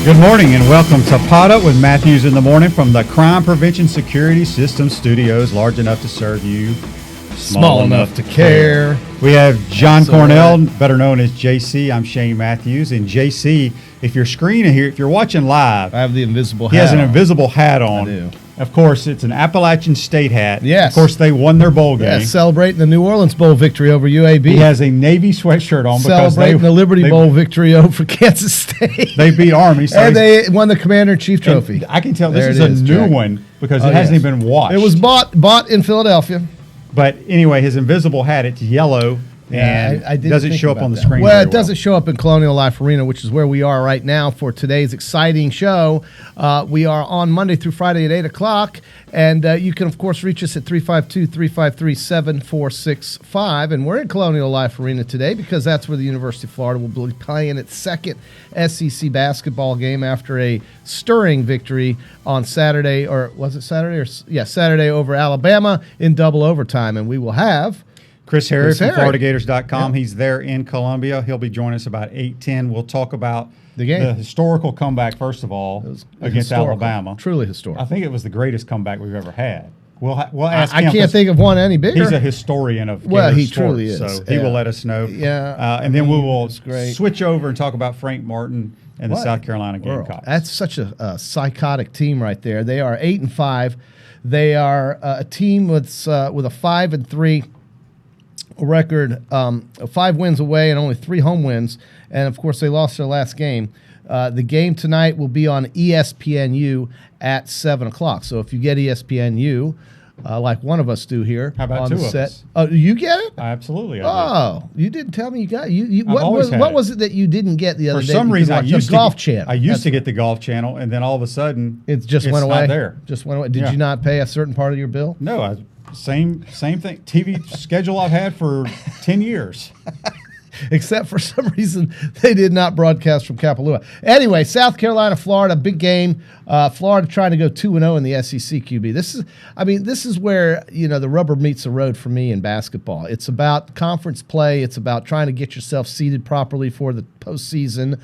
Good morning and welcome to Pot Up with Matthews in the Morning from the Crime Prevention Security Systems Studios, large enough to serve you, small enough to care. We have John Cornell, better known as JC. I'm Shane Matthews. And JC, if you're screening here, if you're watching live, I have the invisible hat. He has an invisible hat on. I do. Of course, it's an Appalachian State hat. Yes. Of course, they won their bowl game. Yes, celebrating the New Orleans Bowl victory over UAB. He has a Navy sweatshirt on because celebrating the Liberty Bowl victory over Kansas State. They beat Army. So and they won the Commander-in-Chief trophy. I can tell this is a new one because it hasn't even been washed. It was bought in Philadelphia. But anyway, his invisible hat, it's yellow. And I doesn't show up on the screen. Well, it doesn't show up in Colonial Life Arena, which is where we are right now for today's exciting show. We are on Monday through Friday at 8 o'clock. And you can, of course, reach us at 352-353-7465. And we're in Colonial Life Arena today because that's where the University of Florida will be playing its second SEC basketball game after a stirring victory on Saturday. Or was it Saturday? Saturday over Alabama in double overtime. And we will have Chris Harris from FloridaGators.com. Yep. He's there in Columbia. He'll be joining us about 8:10. We'll talk about the game, the historical comeback, first of all, against Alabama. Truly historic. I think it was the greatest comeback we've ever had. We'll ask him. I can't think of one any bigger. He's a historian of he sports, truly is. So he will let us know. Yeah. And then we will switch over and talk about Frank Martin and the South Carolina Gamecocks. That's such a psychotic team right there. They are 8-5. They are a team with a 5-3 record, 5 wins away and only 3 home wins. And, of course, they lost their last game. The game tonight will be on ESPNU at 7 o'clock. So if you get ESPNU, like one of us do here, how about on two the set. Of us? Oh, you get it? Absolutely. You didn't tell me you got it. What was it that you didn't get the other day? For some reason, I used to get the Golf Channel, and then all of a sudden, it just went away. Not there. Just went away. Did you not pay a certain part of your bill? No, Same thing. TV schedule I've had for 10 years. Except for some reason they did not broadcast from Kapalua. Anyway, South Carolina, Florida, big game. Florida trying to go 2-0 in the SEC QB. This is where the rubber meets the road for me in basketball. It's about conference play. It's about trying to get yourself seated properly for the postseason,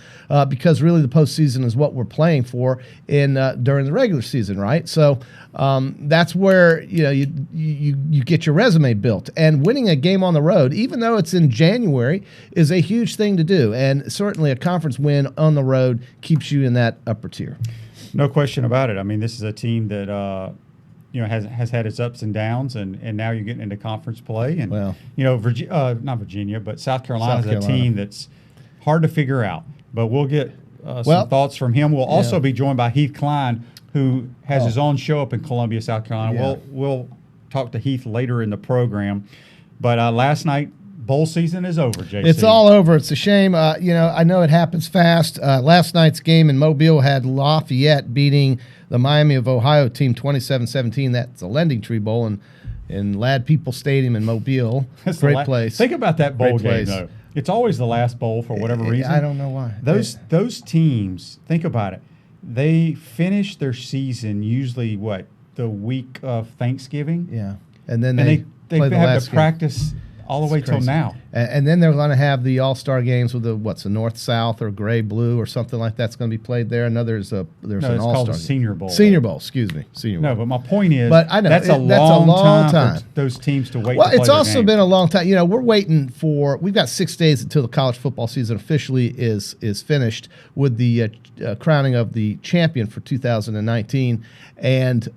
because really the postseason is what we're playing for during the regular season, right? So that's where you get your resume built. And winning a game on the road, even though it's in January, is a huge thing to do. And certainly a conference win on the road keeps you in that upper tier. No question about it. I mean, this is a team that has had its ups and downs, and now you're getting into conference play. And not Virginia, but South Carolina is a team that's hard to figure out. But we'll get some thoughts from him. We'll also be joined by Heath Klein, who has his own show up in Columbia, South Carolina. Yeah. We'll talk to Heath later in the program. But last night, bowl season is over, JC. It's all over. It's a shame. I know it happens fast. Last night's game in Mobile had Lafayette beating the Miami of Ohio team 27-17. That's the Lending Tree Bowl in Ladd People Stadium in Mobile. Great place. Think about that bowl game, though. It's always the last bowl for whatever reason. I don't know why. Those teams, think about it. They finish their season usually, the week of Thanksgiving? Yeah. And then they have the to practice all the way till now. And then they're going to have the All-Star games with the North-South or Gray-Blue or something like that's going to be played there. And there's an All-Star it's called the game. Senior Bowl. Senior Bowl, excuse me. Senior Bowl. No, but my point is I know, that's a long time for those teams to wait. Well, to play it's also game. been a long time. We're waiting we've got 6 days until the college football season officially is finished with the crowning of the champion for 2019. And,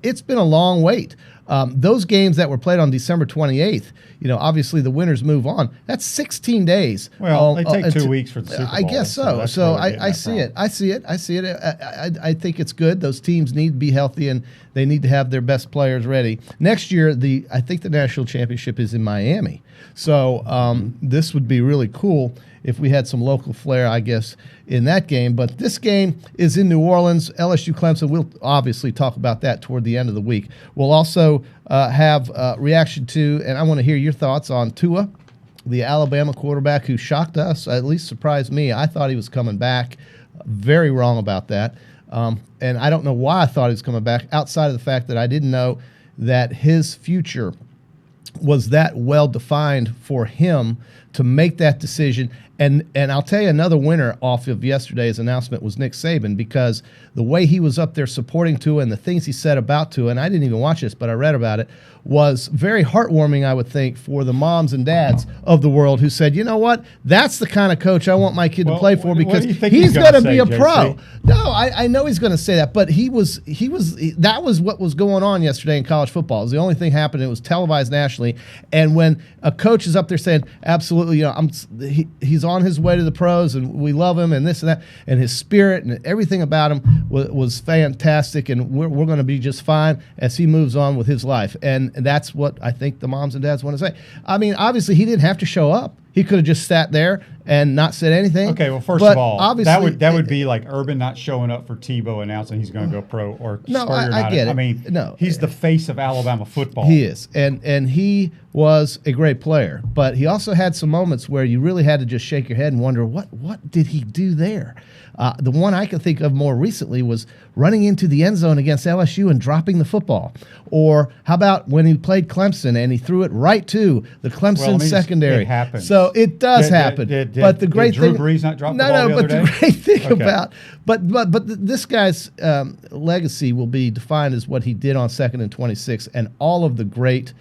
it's been a long wait. Those games that were played on December 28th, obviously the winners move on. That's 16 days. Well, they take 2 weeks for the Super Bowl. I guess so. So I see it. I see it. I think it's good. Those teams need to be healthy, and they need to have their best players ready. Next year, I think the national championship is in Miami. So this would be really cool if we had some local flair, I guess, in that game. But this game is in New Orleans, LSU Clemson. We'll obviously talk about that toward the end of the week. We'll also have reaction to, and I want to hear your thoughts on Tua, the Alabama quarterback who shocked us, at least surprised me. I thought he was coming back. Very wrong about that. And I don't know why I thought he was coming back, outside of the fact that I didn't know that his future was that well defined for him to make that decision. And I'll tell you, another winner off of yesterday's announcement was Nick Saban, because the way he was up there supporting Tua and the things he said about Tua, and I didn't even watch this, but I read about it, was very heartwarming, I would think, for the moms and dads of the world who said, you know what, that's the kind of coach I want my kid to play for, because he's going to be a pro. No, I know he's going to say that, but that was what was going on yesterday in college football. It was the only thing happening. It was televised nationally, and when a coach is up there saying, absolutely, he's on his way to the pros, and we love him, and this and that, and his spirit and everything about him was fantastic, and we're going to be just fine as he moves on with his life. And that's what I think the moms and dads want to say. I mean, obviously, he didn't have to show up. He could have just sat there and not said anything. Okay, well, first of all, that would be like Urban not showing up for Tebow announcing he's going to go pro, or no, I get it. I mean, no, he's the face of Alabama football. He is, and he was a great player, but he also had some moments where you really had to just shake your head and wonder what did he do there. The one I can think of more recently was running into the end zone against LSU and dropping the football. Or how about when he played Clemson and he threw it right to the Clemson secondary? It happens. So it does happen. But the great thing, Drew Brees not drop the ball the other day? The great thing about, but this guy's legacy will be defined as what he did on 2nd and 26, and all of the great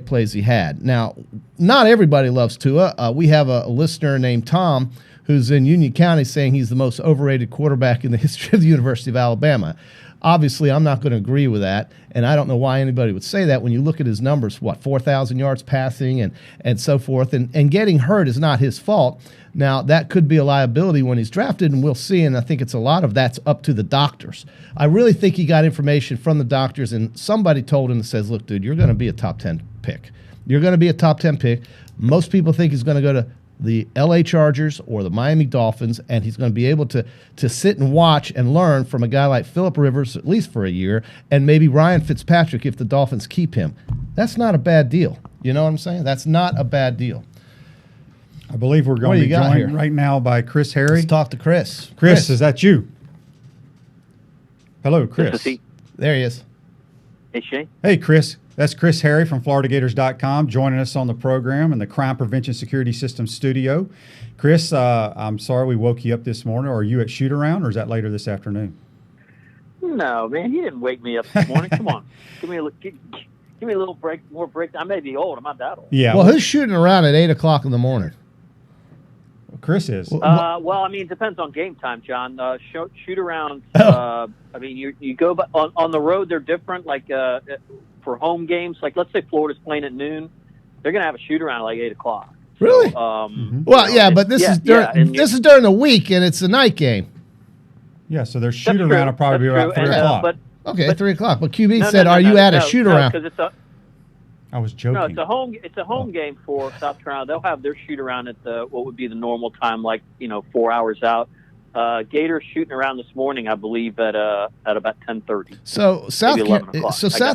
plays he had. Now, not everybody loves Tua. We have a listener named Tom who's in Union County saying he's the most overrated quarterback in the history of the University of Alabama. Obviously, I'm not going to agree with that, and I don't know why anybody would say that when you look at his numbers, 4,000 yards passing and so forth, and getting hurt is not his fault. Now, that could be a liability when he's drafted, and we'll see, and I think it's a lot of that's up to the doctors. I really think he got information from the doctors, and somebody told him that says, look, dude, you're going to be a top 10 pick. You're going to be a top 10 pick. Most people think he's going to go to the LA Chargers or the Miami Dolphins, and he's going to be able to sit and watch and learn from a guy like Phillip Rivers, at least for a year, and maybe Ryan Fitzpatrick if the Dolphins keep him. That's not a bad deal. You know what I'm saying? That's not a bad deal. I believe we're going to be joined right now by Chris Harry. Let's talk to Chris. Chris, is that you? Hello, Chris. This is he. There he is. Hey, Shane. Hey, Chris. That's Chris Harry from FloridaGators.com joining us on the program in the Crime Prevention Security Systems studio. Chris, I'm sorry we woke you up this morning. Are you at shoot-around, or is that later this afternoon? No, man, you didn't wake me up this morning. Come on. Give me a little break, more break. I may be old. I'm not that old. Yeah. Well, who's shooting around at 8 o'clock in the morning? Chris is. Well, I mean, it depends on game time, John. Shoot-arounds, I mean, you go on the road, they're different. Like for home games, like let's say Florida's playing at noon, they're going to have a shoot-around at like 8 o'clock. Really? Well, yeah, but this is during the week, and it's a night game. Yeah, so their shoot-around will probably be around 3 o'clock. Okay, 3 o'clock. But QB said, "Are you at a shoot-around?" I was joking. No, it's a home game for South Carolina. They'll have their shoot-around at what would be the normal time, like 4 hours out. Gators shooting around this morning, I believe, at about 10:30. So South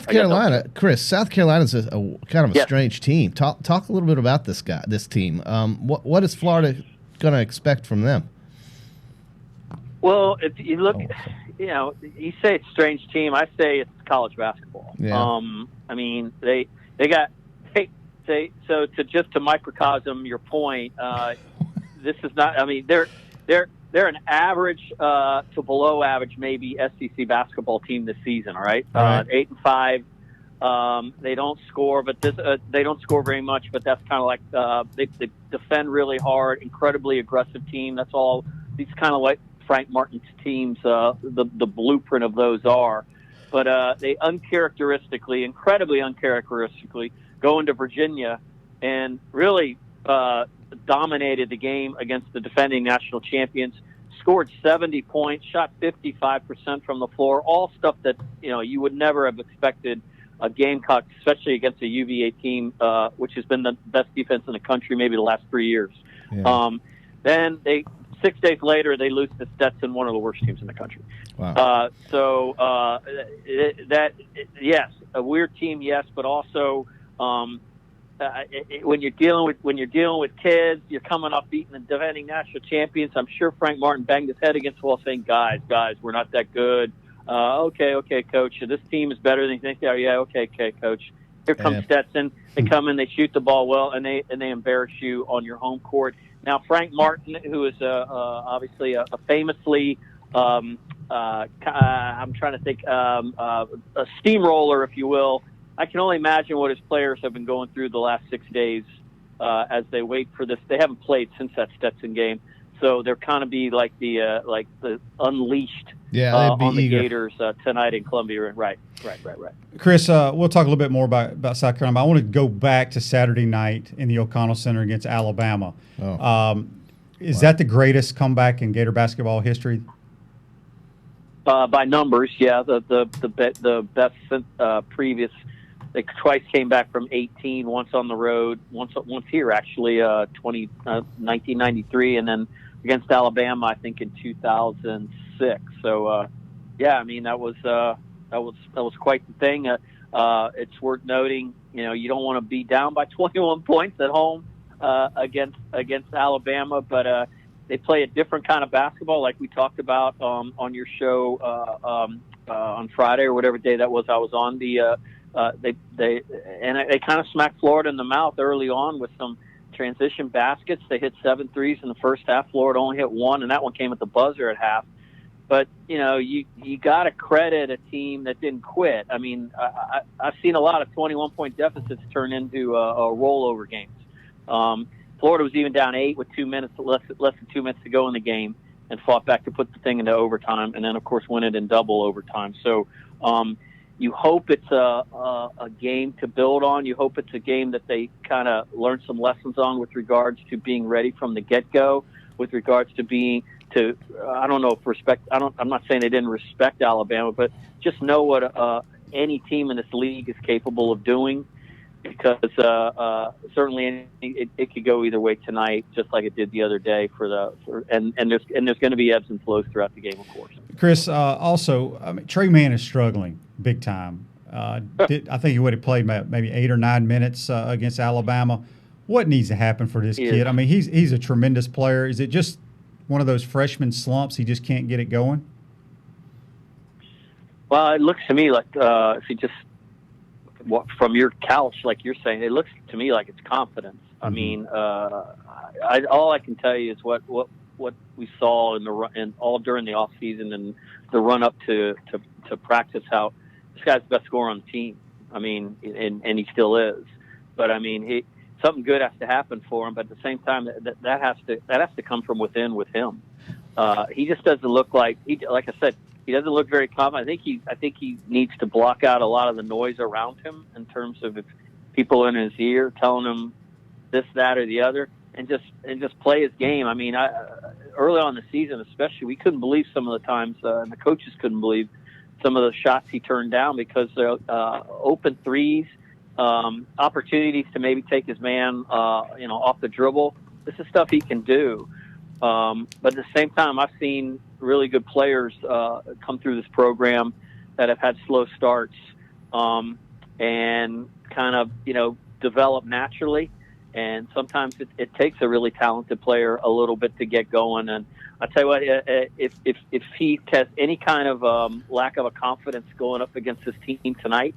Carolina, Chris, South Carolina's a kind of a strange team. Talk a little bit about this team. What is Florida going to expect from them? Well, if you look, you say it's a strange team. I say it's college basketball. Yeah. I mean, they got. So to microcosm your point, this is not. I mean, they're an average to below average, maybe SEC basketball team this season. All right, 8-5. They don't score, but they don't score very much. But that's kind of like they defend really hard, incredibly aggressive team. That's all. These kind of like Frank Martin's teams, the blueprint of those are. But they incredibly uncharacteristically, go into Virginia and really dominated the game against the defending national champions, scored 70 points, shot 55% from the floor, all stuff that you would never have expected a Gamecock, especially against a UVA team, which has been the best defense in the country maybe the last 3 years. Yeah. Then 6 days later, they lose to Stetson, one of the worst teams in the country. Wow. Yes, a weird team, yes, but also when you're dealing with kids, you're coming off beating the defending national champions. I'm sure Frank Martin banged his head against the wall, saying, "Guys, we're not that good." Okay, coach. This team is better than you think they are. Yeah, okay, coach. Here comes Stetson. They come in, they shoot the ball well, and they embarrass you on your home court. Now, Frank Martin, who is obviously a famously, I'm trying to think, a steamroller, if you will. I can only imagine what his players have been going through the last 6 days as they wait for this. They haven't played since that Stetson game, so they're kind of be like the unleashed on the Gators tonight in Columbia. Right. Chris, we'll talk a little bit more about South Carolina. I want to go back to Saturday night in the O'Connell Center against Alabama. Is that the greatest comeback in Gator basketball history? By numbers, yeah. The best previous. They twice came back from 18, once on the road, once here actually, 1993, and then against Alabama, I think in 2006. So, yeah, I mean that was quite the thing. It's worth noting, you don't want to be down by 21 points at home against Alabama, but they play a different kind of basketball, like we talked about on your show on Friday or whatever day that was. I was on they kind of smacked Florida in the mouth early on with some transition baskets. They hit 7 threes in the first half. Florida only hit 1, and that one came at the buzzer at half. But you got to credit a team that didn't quit. I mean, I've seen a lot of 21-point deficits turn into rollover games. Florida was even down 8 with less than 2 minutes to go in the game, and fought back to put the thing into overtime, and then of course win it in double overtime. So you hope it's a game to build on. You hope it's a game that they kind of learn some lessons on with regards to being ready from the get-go, with regards to I don't know if respect. I'm not saying they didn't respect Alabama, but just know what any team in this league is capable of doing. Because certainly it could go either way tonight, just like it did the other day. And there's going to be ebbs and flows throughout the game, of course. Chris, also, I mean, Trey Mann is struggling big time. I think he would have played maybe 8 or 9 minutes against Alabama. What needs to happen for this kid? I mean, he's a tremendous player. Is it just one of those freshman slumps? He just can't get it going. Well, it looks to me like if he just. From your couch, like you're saying, it looks to me like it's confidence. I mean, all I can tell you is what we saw in all during the off season and the run up to practice. How this guy's the best scorer on the team. I mean, and he still is. But I mean, something good has to happen for him. But at the same time, that has to come from within with him. He just doesn't look like like I said. He doesn't look very confident. I think he needs to block out a lot of the noise around him in terms of if people in his ear telling him this, that, or the other, and just play his game. I mean, early on in the season, especially, we couldn't believe some of the times, and the coaches couldn't believe some of the shots he turned down because open threes, opportunities to maybe take his man, off the dribble. This is stuff he can do. But at the same time, I've seen really good players come through this program that have had slow starts and kind of, develop naturally. And sometimes it takes a really talented player a little bit to get going. And I tell you what, if he has any kind of lack of a confidence going up against this team tonight,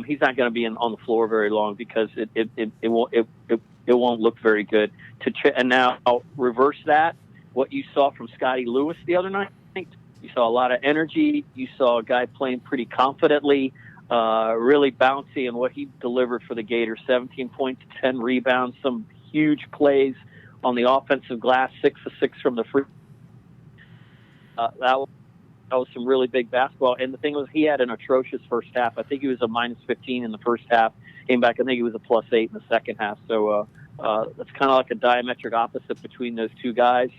he's not going to be on the floor very long because it won't look very good. And now I'll reverse that. What you saw from Scotty Lewis the other night, you saw a lot of energy. You saw a guy playing pretty confidently, really bouncy in what he delivered for the Gators. 17 points, 10 rebounds, some huge plays on the offensive glass, 6 of 6 from the free. That was some really big basketball. And the thing was, he had an atrocious first half. I think he was a minus 15 in the first half. Came back, I think he was a plus 8 in the second half. So that's kind of like a diametric opposite between those two guys.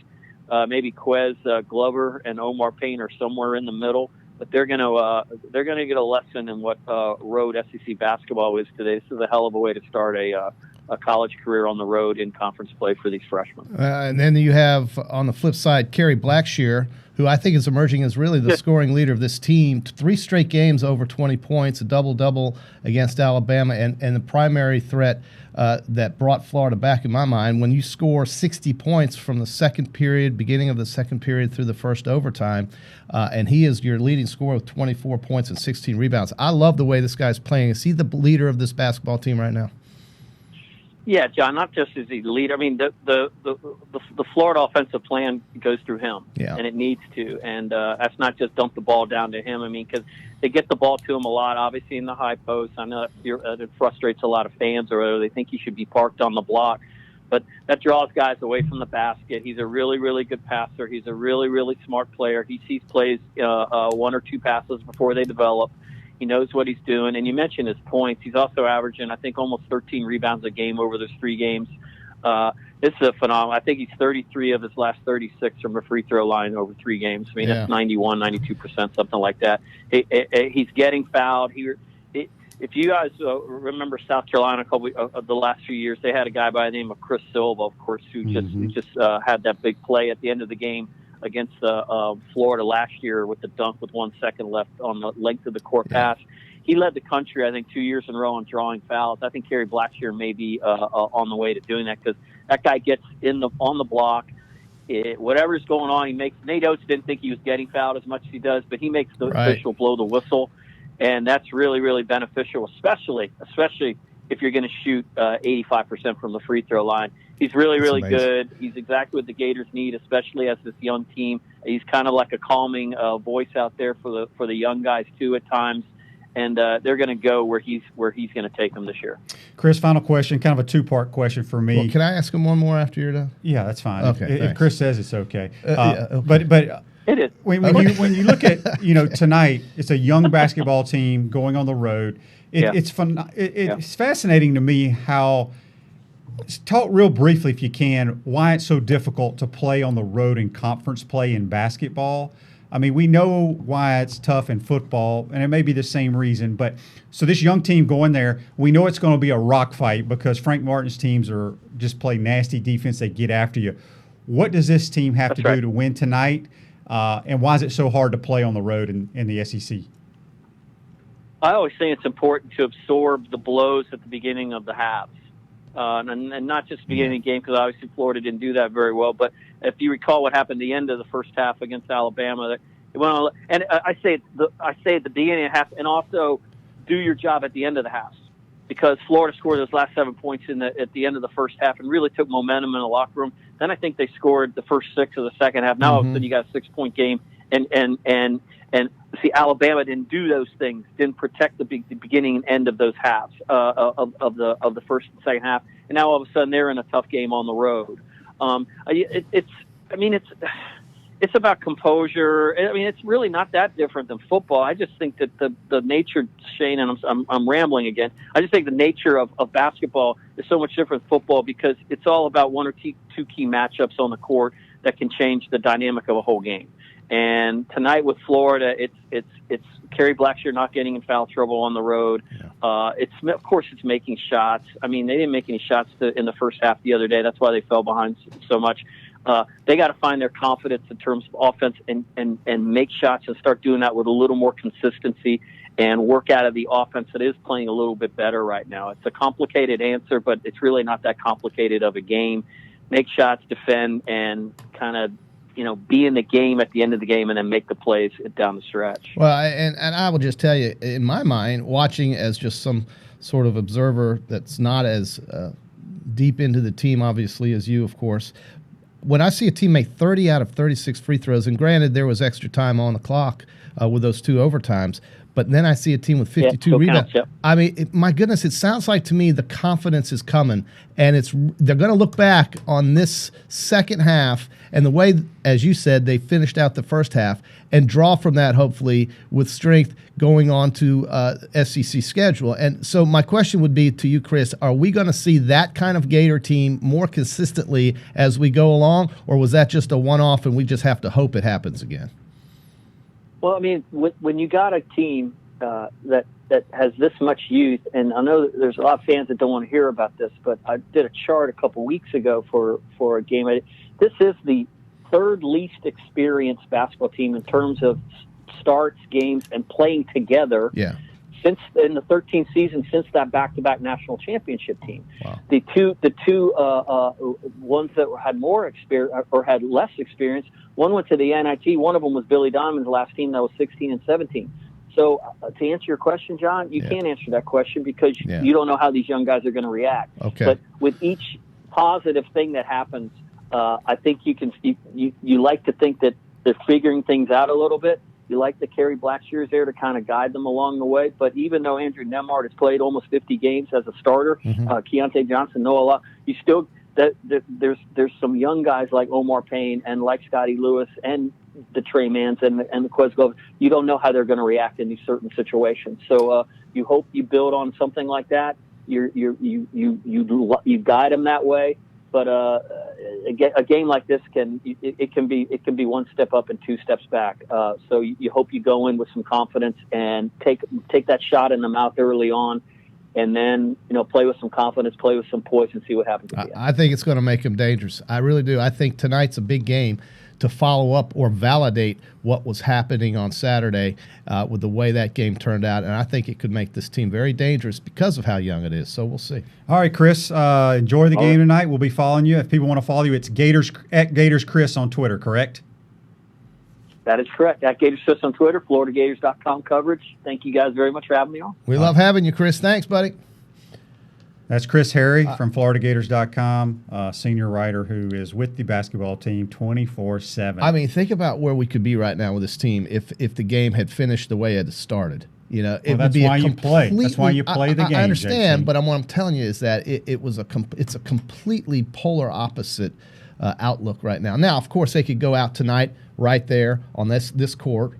Maybe Quez Glover and Omar Payne are somewhere in the middle, but they're going to get a lesson in what road SEC basketball is today. This is a hell of a way to start a a college career on the road in conference play for these freshmen. And then you have, on the flip side, Kerry Blackshear, who I think is emerging as really the scoring leader of this team. 3 straight games over 20 points, a double-double against Alabama, and the primary threat that brought Florida back in my mind. When you score 60 points from the second period, beginning of the second period through the first overtime, and he is your leading scorer with 24 points and 16 rebounds. I love the way this guy's playing. Is he the leader of this basketball team right now? Yeah, John, not just as the leader. I mean, the Florida offensive plan goes through him, and it needs to. And that's not just dump the ball down to him. I mean, because they get the ball to him a lot, obviously, in the high post. I know it frustrates a lot of fans, or they think he should be parked on the block. But that draws guys away from the basket. He's a really, really good passer. He's a really, really smart player. He sees plays 1 or 2 passes before they develop. He knows what he's doing. And you mentioned his points. He's also averaging, I think, almost 13 rebounds a game over those 3 games. This is a phenomenal. I think he's 33 of his last 36 from the free throw line over 3 games. I mean, that's 91, 92%, something like that. He's getting fouled. If you guys remember South Carolina a couple of the last few years, they had a guy by the name of Chris Silva, of course, who just had that big play at the end of the game against Florida last year with the dunk with 1 second left on the length of the court pass. He led the country, I think, 2 years in a row on drawing fouls. I think Kerry Blackshear may be on the way to doing that, because that guy gets on the block. Whatever's going on, he makes. Nate Oates didn't think he was getting fouled as much as he does, but he makes the official blow the whistle, and that's really, really beneficial, especially if you're going to shoot 85% from the free throw line. He's really, really good. He's exactly what the Gators need, especially as this young team. He's kind of like a calming voice out there for the young guys too at times, and they're going to go where he's going to take them this year. Chris, final question, kind of a 2-part question for me. Well, can I ask him one more after you're done? Yeah, that's fine. Okay, if Chris says it's okay. Okay. But it is. When you look at tonight, it's a young basketball team going on the road. It's fun. It's fascinating to me how. Talk real briefly, if you can, why it's so difficult to play on the road in conference play in basketball. I mean, we know why it's tough in football, and it may be the same reason. But so this young team going there, we know it's going to be a rock fight because Frank Martin's teams are just play nasty defense. They get after you. What does this team have to do to win tonight? And why is it so hard to play on the road in the SEC? I always think it's important to absorb the blows at the beginning of the halves. And not just the beginning of the game, because obviously Florida didn't do that very well. But if you recall what happened at the end of the first half against Alabama, it went on, and I say at the beginning of the half, and also do your job at the end of the half, because Florida scored those last 7 points at the end of the first half and really took momentum in the locker room. Then I think they scored the first 6 of the second half. Now all of a sudden you got a 6-point game, and see, Alabama didn't do those things, didn't protect the beginning and end of those halves of the first and second half, and now all of a sudden they're in a tough game on the road. It's about composure. I mean, it's really not that different than football. I just think that the nature, Shane, and I'm rambling again. I just think the nature of basketball is so much different than football, because it's all about 1 or 2 key matchups on the court that can change the dynamic of a whole game. And tonight with Florida, it's Kerry Blackshear not getting in foul trouble on the road. Of course it's making shots. I mean, they didn't make any shots in the first half the other day. That's why they fell behind so much. They got to find their confidence in terms of offense and make shots, and start doing that with a little more consistency and work out of the offense that is playing a little bit better right now. It's a complicated answer, but it's really not that complicated of a game. Make shots, defend, and kind of be in the game at the end of the game, and then make the plays down the stretch. Well, and I will just tell you, in my mind, watching as just some sort of observer that's not as deep into the team, obviously, as you, of course, when I see a team make 30 out of 36 free throws, and granted there was extra time on the clock with those 2 overtimes, but then I see a team with 52 rebounds. I mean, my goodness, it sounds like to me the confidence is coming, and they're going to look back on this second half and the way, as you said, they finished out the first half, and draw from that, hopefully, with strength going on to SEC schedule. And so my question would be to you, Chris, are we going to see that kind of Gator team more consistently as we go along, or was that just a one-off and we just have to hope it happens again? Well, I mean, when you got a team that has this much youth, and I know that there's a lot of fans that don't want to hear about this, but I did a chart a couple weeks ago for a game. This is the third least experienced basketball team in terms of starts, games, and playing together. Yeah. Since in the 13th season, since that back-to-back national championship team. Wow. The two ones that had more experience or had less experience, one went to the NIT. One of them was Billy Donovan's last team that was 16 and 17. So to answer your question, John, you can't answer that question because you don't know how these young guys are going to react. Okay. But with each positive thing that happens, I think you like to think that they're figuring things out a little bit. You like the Kerry Blackshears there to kind of guide them along the way. But even though Andrew Nemhard has played almost 50 games as a starter, Keontae Johnson, Noah Law, you still there's some young guys like Omar Payne and like Scotty Lewis and the Trey Mans and the Quez Gloves. You don't know how they're going to react in these certain situations. So you hope you build on something like that. You guide them that way. But a game like this can be one step up and two steps back. So you hope you go in with some confidence and take that shot in the mouth early on, and then play with some confidence, play with some poise, and see what happens. I think it's going to make them dangerous. I really do. I think tonight's a big game to follow up or validate what was happening on Saturday with the way that game turned out. And I think it could make this team very dangerous because of how young it is. So we'll see. All right, Chris, enjoy the game tonight. We'll be following you. If people want to follow you, it's at Gators Chris on Twitter, correct? That is correct. At Gators Chris on Twitter, FloridaGators.com coverage. Thank you guys very much for having me on. We love having you, Chris. Thanks, buddy. That's Chris Harry from FloridaGators.com, senior writer who is with the basketball team 24/7. I mean, think about where we could be right now with this team if the game had finished the way it had started. It would be why you play. That's why you play the game. I understand, JT. But what I'm telling you is that it's a completely polar opposite outlook right now. Now, of course, they could go out tonight right there on this court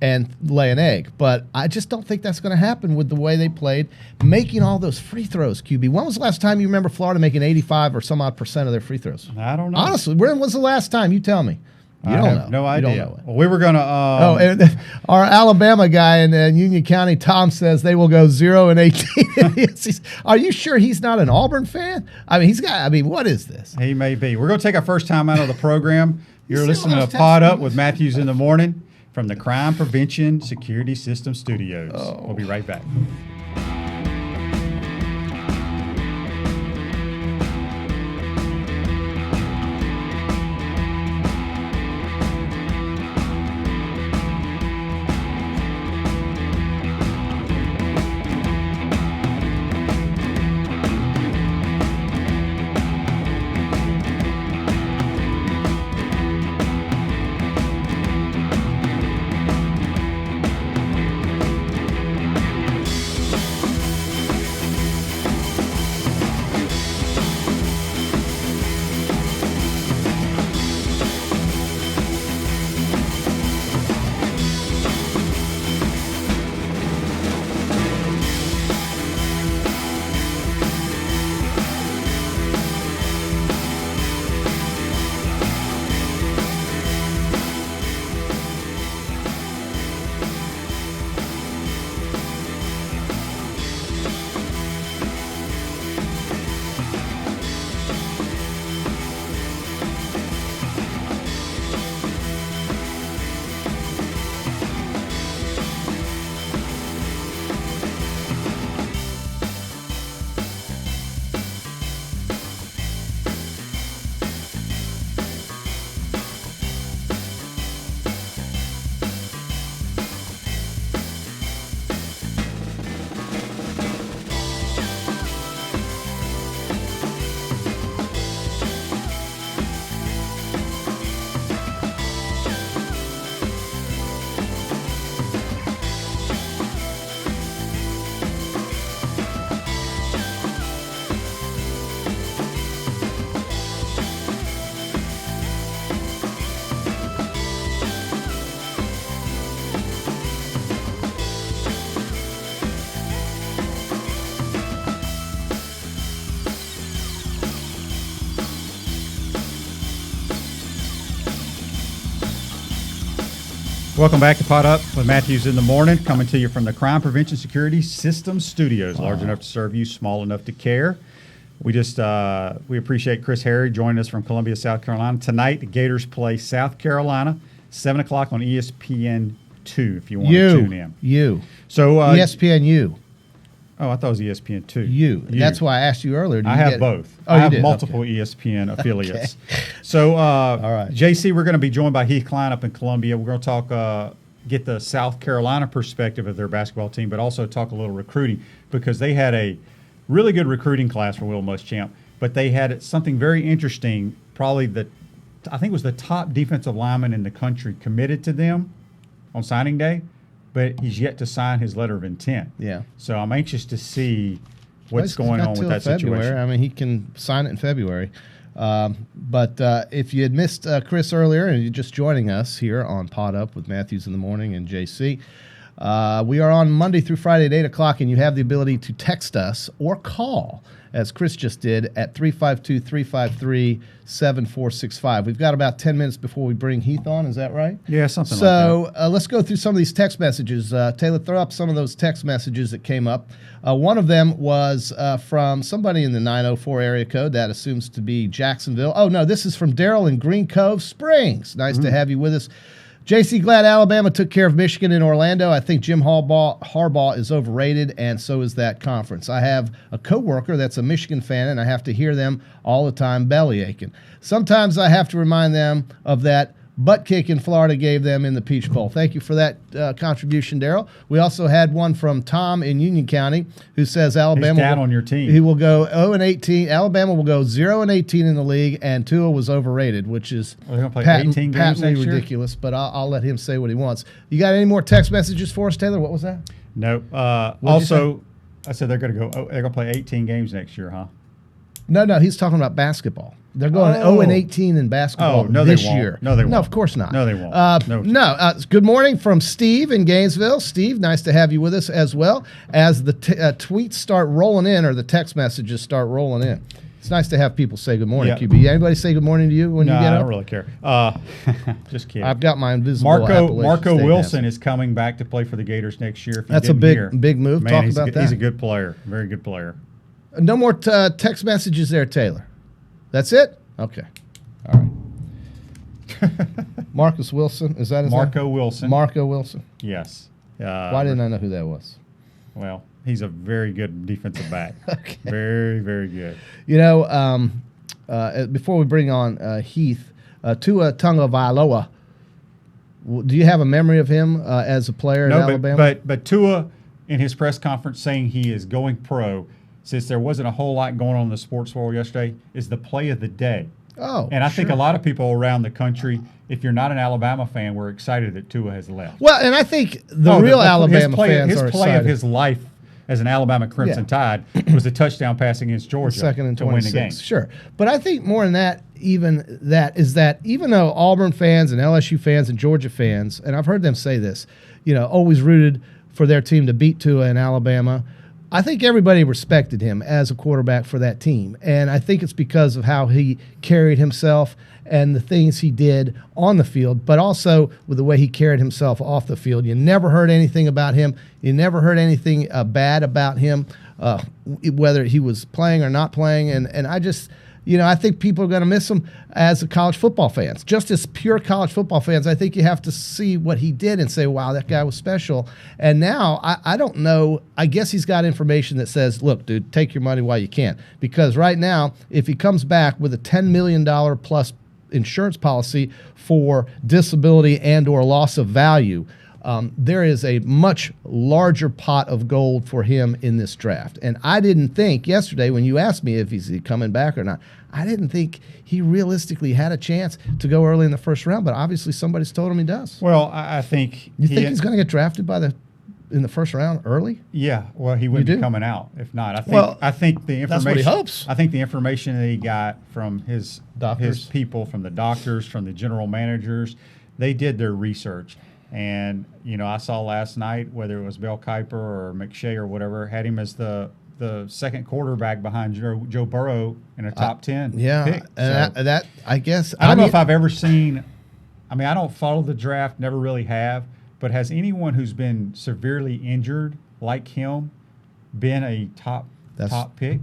and lay an egg. But I just don't think that's going to happen with the way they played, making all those free throws, QB. When was the last time you remember Florida making 85 or some odd percent of their free throws? I don't know. Honestly, when was the last time? You tell me. You I don't have know. no idea. You don't know it. Well, we were going to and our Alabama guy in Union County, Tom, says they will go 0-18. Are you sure he's not an Auburn fan? I mean, what is this? He may be. We're going to take our first time out of the program. You're listening to Pod Up with Matthews in the Morning from the Crime Prevention Security System Studios. We'll be right back. Welcome back to Pot Up with Matthews in the Morning, coming to you from the Crime Prevention Security Systems Studios, large enough to serve you, small enough to care. We appreciate Chris Harry joining us from Columbia, South Carolina. Tonight, the Gators play South Carolina, 7 o'clock on ESPN2 if you want to tune in. So ESPNU. Oh, I thought it was ESPN2. You. That's why I asked you earlier. I have both. I have multiple ESPN affiliates. So, all right. JC, we're going to be joined by Heath Klein up in Columbia. We're going to talk, get the South Carolina perspective of their basketball team, but also talk a little recruiting because they had a really good recruiting class for Will Muschamp, but they had something very interesting. Probably I think it was the top defensive lineman in the country committed to them on signing day, but he's yet to sign his letter of intent. Yeah. So I'm anxious to see what's going on with that February. situation. I mean, he can sign it in February. But if you had missed Chris earlier and you're just joining us here on Pod Up with Matthews in the Morning and JC, we are on Monday through Friday at 8 o'clock, and you have the ability to text us or call, as Chris just did, at 352-353-7465. We've got about 10 minutes before we bring Heath on. Is that right? Yeah, something like that. So let's go through some of these text messages. Taylor, throw up some of those text messages that came up. One of them was from somebody in the 904 area code. That assumes to be Jacksonville. Oh, no, this is from Daryl in Green Cove Springs. Nice to have you with us. JC, glad Alabama took care of Michigan in Orlando. I think Jim Harbaugh is overrated, and so is that conference. I have a coworker that's a Michigan fan, and I have to hear them all the time belly aching. Sometimes I have to remind them of that butt kick in Florida gave them in the Peach Bowl. Thank you for that contribution, Daryl. We also had one from Tom in Union County who says Alabama. He's down on your team. He will go 0-18. Alabama will go 0-18 in the league, and Tua was overrated, which is patently ridiculous. But I'll let him say what he wants. You got any more text messages for us, Taylor? What was that? No. Also, I said they're going to go. Oh, they're going to play 18 games next year, huh? No, he's talking about basketball. They're going 0-18 in basketball this year. No, they won't. No, of course not. No, they won't. Good morning from Steve in Gainesville. Steve, nice to have you with us as well. As the tweets start rolling in or the text messages start rolling in. It's nice to have people say good morning, QB. Anybody say good morning to you when you get up? I don't really care. Just kidding. I've got my invisible Marco Wilson is coming back to play for the Gators next year. That's a big move. Man, Talk about that. He's a good player. Very good player. No more text messages there, Taylor. That's it? Okay. All right. Marcus Wilson. Is that his name? Marco Wilson. Marco Wilson. Yes. Why didn't I know who that was? Well, he's a very good defensive back. Okay. Very, very good. You know, before we bring on Heath, Tua Tagovailoa, do you have a memory of him as a player at Alabama? But Tua, in his press conference saying he is going pro, since there wasn't a whole lot going on in the sports world yesterday, is the play of the day. Oh, and I think a lot of people around the country, if you're not an Alabama fan, were excited that Tua has left. Well, and I think Alabama fans his are play excited. of his life as an Alabama Crimson Tide was a touchdown pass against Georgia, second and 26. To win the game. Sure, but I think more than that, even though Auburn fans and LSU fans and Georgia fans, and I've heard them say this, always rooted for their team to beat Tua in Alabama. I think everybody respected him as a quarterback for that team, and I think it's because of how he carried himself and the things he did on the field, but also with the way he carried himself off the field. You never heard anything about him. You never heard anything bad about him, whether he was playing or not playing, and I just – I think people are going to miss him as a college football fans. Just as pure college football fans, I think you have to see what he did and say, wow, that guy was special. And now, I don't know. I guess he's got information that says, look, dude, take your money while you can. Because right now, if he comes back with a $10 million plus insurance policy for disability and or loss of value, there is a much larger pot of gold for him in this draft. And I didn't think yesterday when you asked me if he's coming back or not, I didn't think he realistically had a chance to go early in the first round, but obviously somebody's told him he does. Well, I think... You think he's going to get drafted in the first round early? Yeah, well, he wouldn't be coming out if not. I think the information... That's what he hopes. I think the information that he got from his people, from the doctors, from the general managers, they did their research. And, I saw last night, whether it was Bell Kiper or McShay or whatever, had him as the second quarterback behind Joe Burrow in a top 10 pick. And that I guess... I don't know if I've ever seen... I mean, I don't follow the draft, never really have, but has anyone who's been severely injured like him been a top pick?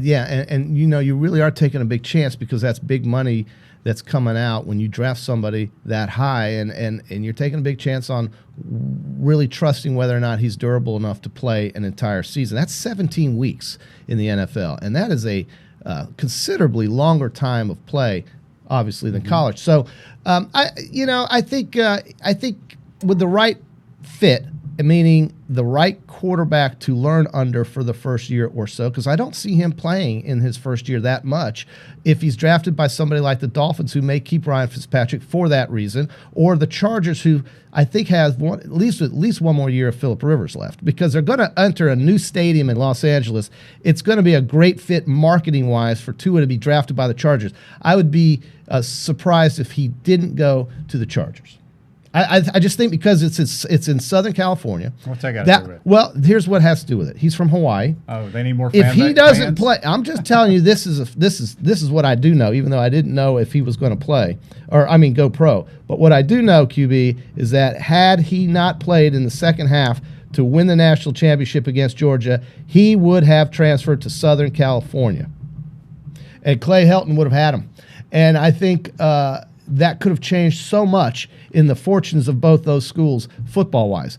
Yeah, and you really are taking a big chance because that's big money that's coming out when you draft somebody that high, and you're taking a big chance on really trusting whether or not he's durable enough to play an entire season. That's 17 weeks in the NFL, and that is a considerably longer time of play, obviously, than college. So, I think with the right fit, meaning the right quarterback to learn under for the first year or so, because I don't see him playing in his first year that much. If he's drafted by somebody like the Dolphins, who may keep Ryan Fitzpatrick for that reason, or the Chargers, who I think have at least one more year of Phillip Rivers left, because they're going to enter a new stadium in Los Angeles. It's going to be a great fit marketing-wise for Tua to be drafted by the Chargers. I would be surprised if he didn't go to the Chargers. I just think because it's in Southern California. What's that got to do with it? Well, here's what has to do with it. He's from Hawaii. Oh, they need more. If he doesn't play, I'm just telling you, this is what I do know. Even though I didn't know if he was going to play, go pro. But what I do know, QB, is that had he not played in the second half to win the national championship against Georgia, he would have transferred to Southern California, and Clay Helton would have had him. And I think that could have changed so much in the fortunes of both those schools football-wise.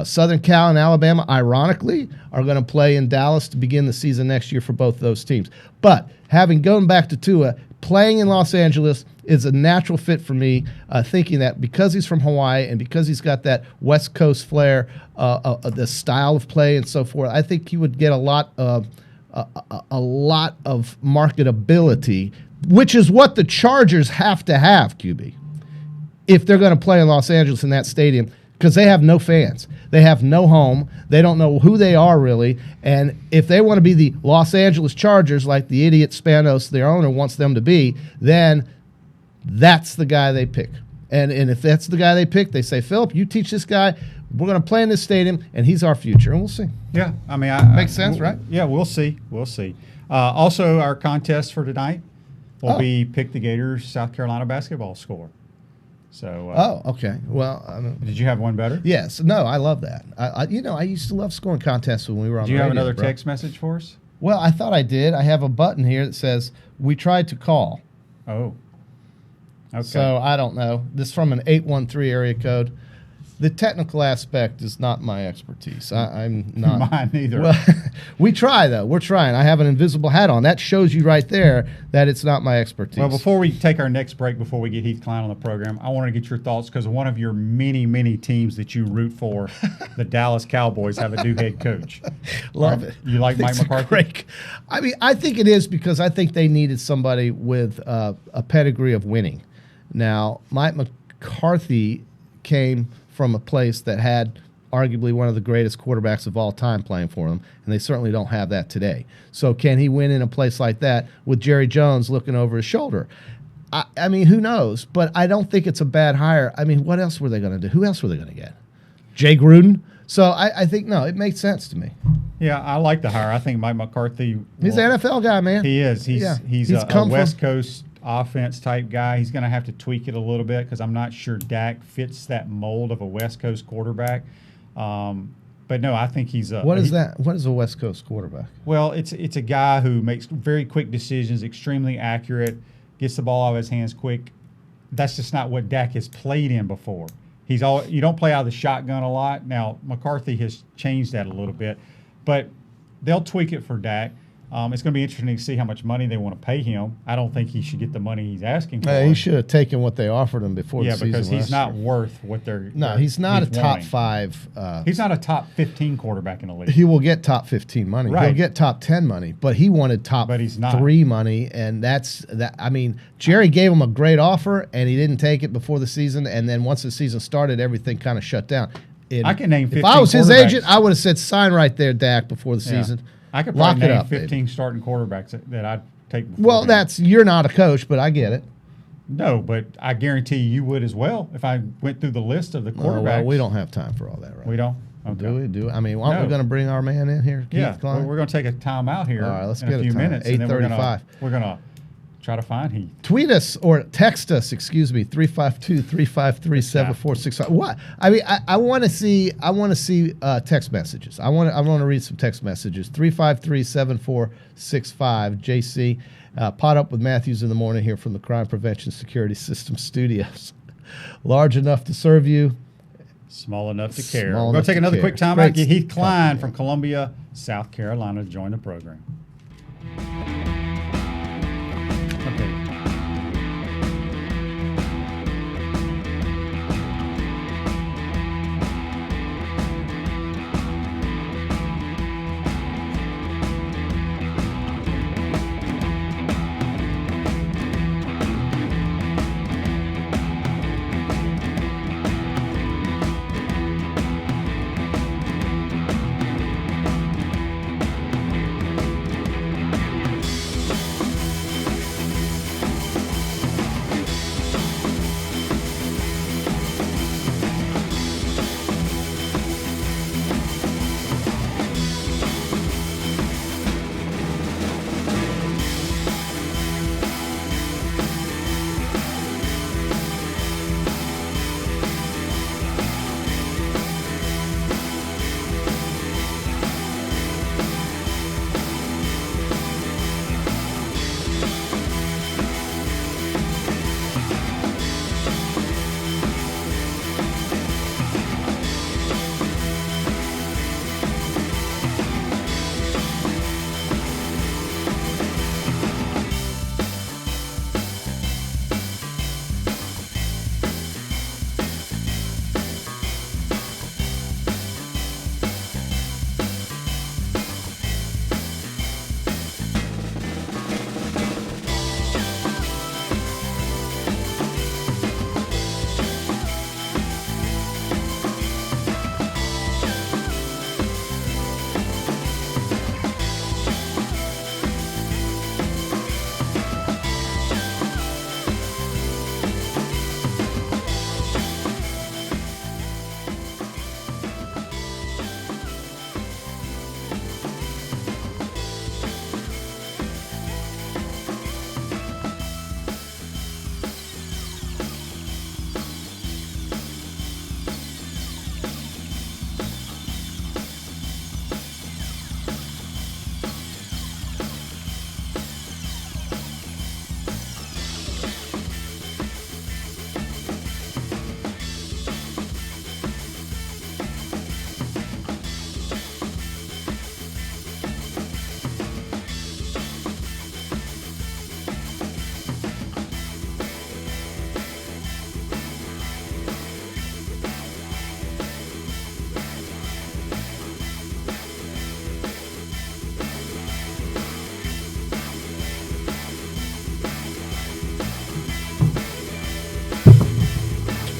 Southern Cal and Alabama, ironically, are going to play in Dallas to begin the season next year for both those teams. But having gone back to Tua, playing in Los Angeles is a natural fit for me, thinking that because he's from Hawaii and because he's got that West Coast flair, the style of play and so forth, I think he would get a lot of marketability, which is what the Chargers have to have, QB, if they're going to play in Los Angeles in that stadium, because they have no fans. They have no home. They don't know who they are, really. And if they want to be the Los Angeles Chargers, like the idiot Spanos, their owner, wants them to be, then that's the guy they pick. And if that's the guy they pick, they say, Philip, you teach this guy. We're going to play in this stadium, and he's our future. And we'll see. Yeah, I mean, makes sense, right? Yeah, we'll see. We'll see. Also, our contest for tonight will be Pick the Gators South Carolina basketball score. So. Okay. Well, did you have one better? Yes. No, I love that. I used to love scoring contests when we were on. Do you the have radio, another text message for us? Well, I thought I did. I have a button here that says "We tried to call." Oh. Okay. So I don't know. This is from an 813 area code. The technical aspect is not my expertise. I'm not. Mine either. Well, we try, though. We're trying. I have an invisible hat on. That shows you right there that it's not my expertise. Well, before we take our next break, before we get Heath Klein on the program, I want to get your thoughts because one of your many, many teams that you root for, the Dallas Cowboys, have a new head coach. Love it. You like Mike McCarthy? I mean, I think it is because I think they needed somebody with a pedigree of winning. Now, Mike McCarthy came from a place that had arguably one of the greatest quarterbacks of all time playing for them, and they certainly don't have that today. So can he win in a place like that with Jerry Jones looking over his shoulder? I mean, who knows? But I don't think it's a bad hire. I mean, what else were they going to do? Who else were they going to get? Jay Gruden? So I think, no, it makes sense to me. Yeah, I like the hire. I think Mike McCarthy. He's an NFL guy, man. He is. He's a West Coast offense type guy. He's going to have to tweak it a little bit because I'm not sure Dak fits that mold of a West Coast quarterback. But no, I think he's What is that? What is a West Coast quarterback? Well, it's a guy who makes very quick decisions, extremely accurate, gets the ball out of his hands quick. That's just not what Dak has played in before. You don't play out of the shotgun a lot. Now, McCarthy has changed that a little bit, but they'll tweak it for Dak. It's going to be interesting to see how much money they want to pay him. I don't think he should get the money he's asking for. He should have taken what they offered him before the season. Yeah, because he's not worth what they're. No, he's not a top wanting. 5. He's not a top 15 quarterback in the league. He will get top 15 money. Right. He'll get top 10 money, but he wanted top 3 money, and that's that. I mean, Jerry gave him a great offer, and he didn't take it before the season. And then once the season started, everything kind of shut down. I can name 15 If I was his agent, I would have said sign right there, Dak, before the season. I could probably name 15 baby. Starting quarterbacks that I'd take before. Well, you're not a coach, but I get it. No, but I guarantee you would as well if I went through the list of the quarterbacks. Well, we don't have time for all that, right? We don't? Okay. Do we? I mean, aren't we going to bring our man in here, Keith Yeah, Klein? we're going to take a time out here all right, let's in get a few time. minutes. 8:35. We're going to try to find Heath. Tweet us or text us, 352-353-7465. What? I mean, I want to see text messages. I want to read some text messages. 353-7465. JC, pot up with Matthews in the morning here from the Crime Prevention Security System Studios. Large enough to serve you. Small enough to care. We're going to take another quick time out. Get Heath Klein from Columbia, South Carolina to join the program.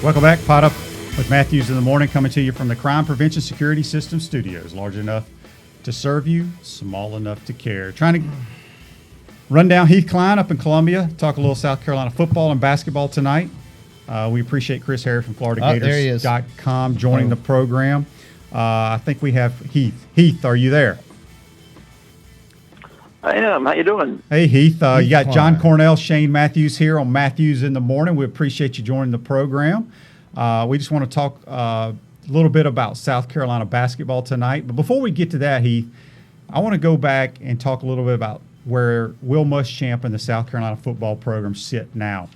Welcome back. Pot Up with Matthews in the morning, coming to you from the Crime Prevention Security System Studios. Large enough to serve you, small enough to care. Trying to run down Heath Klein up in Columbia, talk a little South Carolina football and basketball tonight. We appreciate Chris Harris from FloridaGators.com joining the program. I think we have Heath. Heath, are you there? I am. How you doing? Hey, Heath. You got John Cornell, Shane Matthews here on Matthews in the Morning. We appreciate you joining the program. We just want to talk a little bit about South Carolina basketball tonight. But before we get to that, Heath, I want to go back and talk a little bit about where Will Muschamp and the South Carolina football program sit now.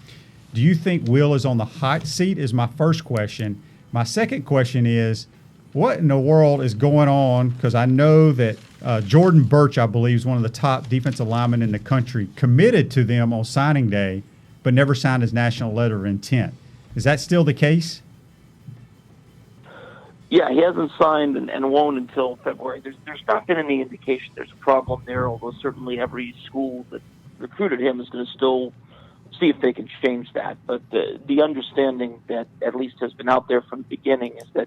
Do you think Will is on the hot seat is my first question. My second question is, what in the world is going on? Because I know that Jordan Birch, I believe, is one of the top defensive linemen in the country, committed to them on signing day, but never signed his national letter of intent. Is that still the case? Yeah, he hasn't signed and won't until February. There's not been any indication there's a problem there, although certainly every school that recruited him is going to still see if they can change that. But the understanding that at least has been out there from the beginning is that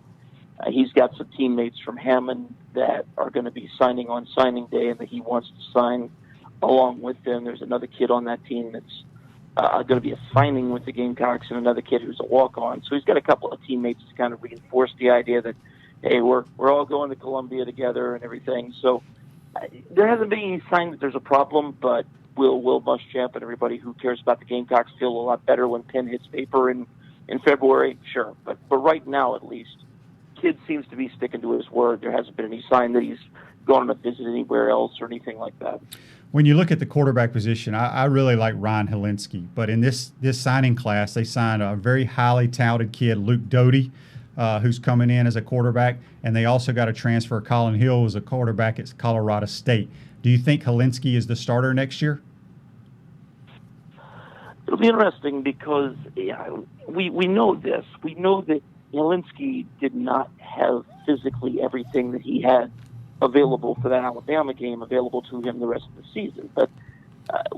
he's got some teammates from Hammond that are going to be signing on signing day and that he wants to sign along with them. There's another kid on that team that's going to be signing with the Gamecocks and another kid who's a walk-on. So he's got a couple of teammates to kind of reinforce the idea that, hey, we're all going to Columbia together and everything. So there hasn't been any sign that there's a problem, but Will Muschamp and everybody who cares about the Gamecocks feel a lot better when pen hits paper in February? Sure. But right now, at least, kid seems to be sticking to his word. There hasn't been any sign that he's gone on a visit anywhere else or anything like that. When you look at the quarterback position, I really like Ryan Helinski. But in this signing class, they signed a very highly touted kid, Luke Doty, who's coming in as a quarterback. And they also got a transfer, Colin Hill, who's a quarterback at Colorado State. Do you think Helinski is the starter next year? It'll be interesting because we know this. We know that Helinski did not have physically everything that he had available for that Alabama game available to him the rest of the season. But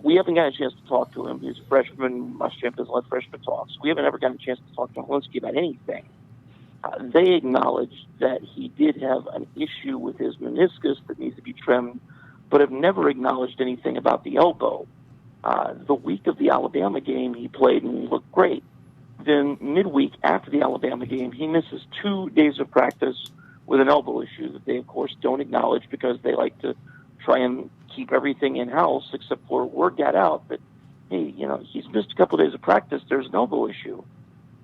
we haven't got a chance to talk to him. He's a freshman. Muschamp doesn't let freshmen talk. So we haven't ever gotten a chance to talk to Helinski about anything. They acknowledged that he did have an issue with his meniscus that needs to be trimmed, but have never acknowledged anything about the elbow. The week of the Alabama game, he played and looked great. Then midweek after the Alabama game, he misses 2 days of practice with an elbow issue that they, of course, don't acknowledge because they like to try and keep everything in-house, except for word got out that, hey, he's missed a couple of days of practice, there's an elbow issue.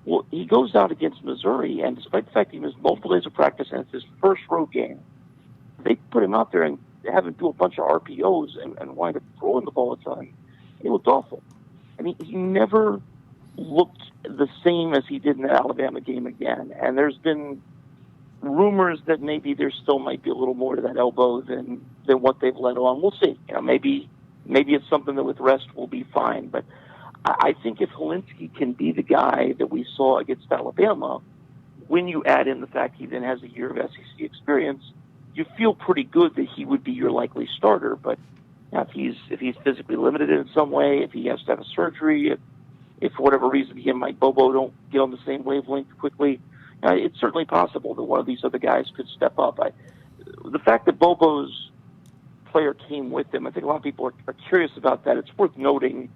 Well, he goes out against Missouri, and despite the fact he missed multiple days of practice and it's his first road game, they put him out there and have him do a bunch of RPOs and wind up throwing the ball a ton. It looked awful. I mean, he never looked the same as he did in the Alabama game again. And there's been rumors that maybe there still might be a little more to that elbow than what they've let on. We'll see. Maybe it's something that with rest will be fine. But I think if Helinski can be the guy that we saw against Alabama, when you add in the fact he then has a year of SEC experience, you feel pretty good that he would be your likely starter. But if he's physically limited in some way, if he has to have a surgery, if for whatever reason he and Mike Bobo don't get on the same wavelength quickly, it's certainly possible that one of these other guys could step up. The fact that Bobo's player came with him, I think a lot of people are curious about that. It's worth noting